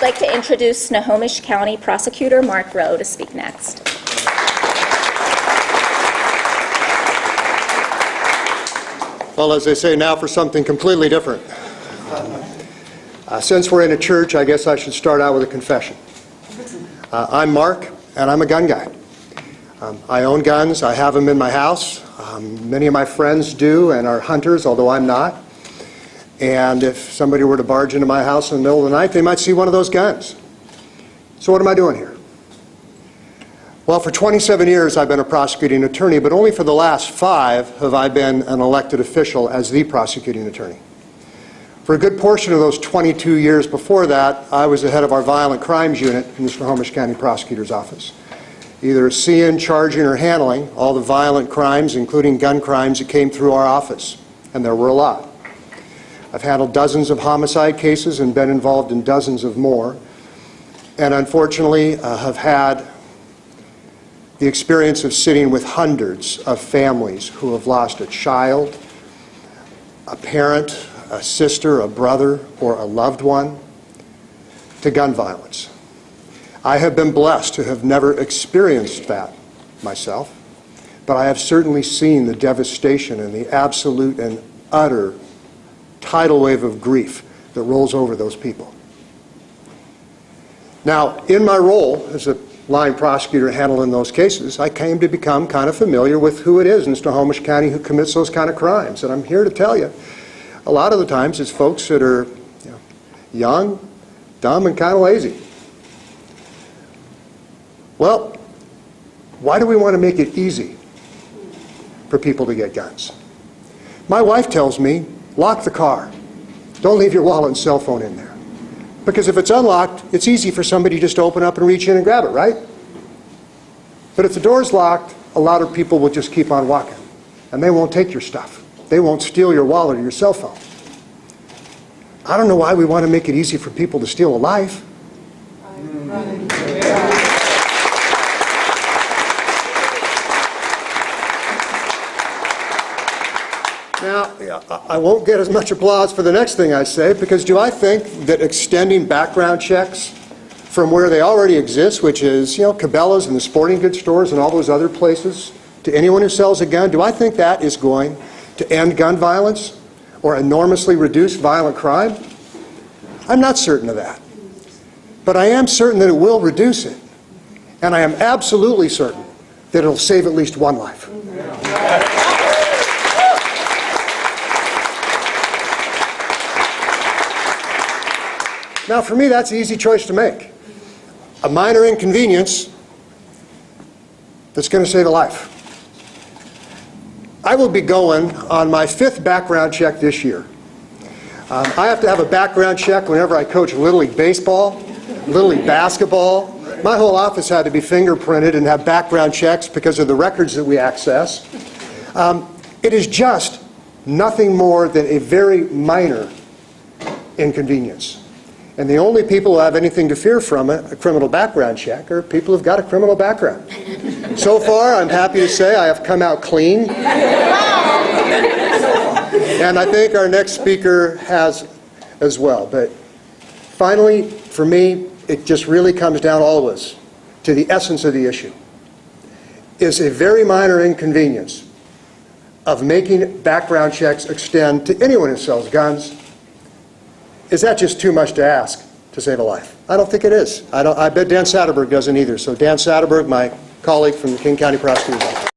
I'd like to introduce Snohomish County Prosecutor Mark Rowe to speak next. Well, as they say, now for something completely different. Since we're in a church, I guess I should start out with a confession. I'm Mark, and I'm a gun guy. I own guns. I have them in my house. Many of my friends do and are hunters, although I'm not. And if somebody were to barge into my house in the middle of the night, they might see one of those guns. So what am I doing here? Well, for 27 years I've been a prosecuting attorney, but only for the last 5 have I been an elected official as the prosecuting attorney. For a good portion of those 22 years before that, I was the head of our violent crimes unit in the Snohomish County Prosecutor's Office, either seeing, charging, or handling all the violent crimes, including gun crimes, that came through our office, and there were a lot. I've handled dozens of homicide cases and been involved in dozens of more, and unfortunately have had the experience of sitting with hundreds of families who have lost a child, a parent, a sister, a brother, or a loved one to gun violence. I have been blessed to have never experienced that myself, but I have certainly seen the devastation and the absolute and utter tidal wave of grief that rolls over those people. Now, in my role as a line prosecutor handling those cases, I came to become kind of familiar with who it is in Snohomish County who commits those kind of crimes. And I'm here to tell you, a lot of the times it's folks that are young, dumb, and kind of lazy. Well, why do we want to make it easy for people to get guns? My wife tells me, lock the car. Don't leave your wallet and cell phone in there. Because if it's unlocked, it's easy for somebody just to open up and reach in and grab it, right? But if the door's locked, a lot of people will just keep on walking. And they won't take your stuff. They won't steal your wallet or your cell phone. I don't know why we want to make it easy for people to steal a life. Now, I won't get as much applause for the next thing I say, because do I think that extending background checks from where they already exist, which is, Cabela's and the sporting goods stores and all those other places, to anyone who sells a gun, do I think that is going to end gun violence or enormously reduce violent crime? I'm not certain of that. But I am certain that it will reduce it. And I am absolutely certain that it'll save at least one life. Now, for me, that's an easy choice to make. A minor inconvenience that's going to save a life. I will be going on my 5th background check this year. I have to have a background check whenever I coach Little League baseball, Little League basketball. My whole office had to be fingerprinted and have background checks because of the records that we access. It is just nothing more than a very minor inconvenience. And the only people who have anything to fear from a criminal background check are people who've got a criminal background. So far, I'm happy to say I have come out clean. And I think our next speaker has as well. But finally, for me, it just really comes down always to the essence of the issue. Is a very minor inconvenience of making background checks extend to anyone who sells guns, is that just too much to ask to save a life? I don't think it is. I bet Dan Satterberg doesn't either. So Dan Satterberg, my colleague from the King County Prosecutor's Office.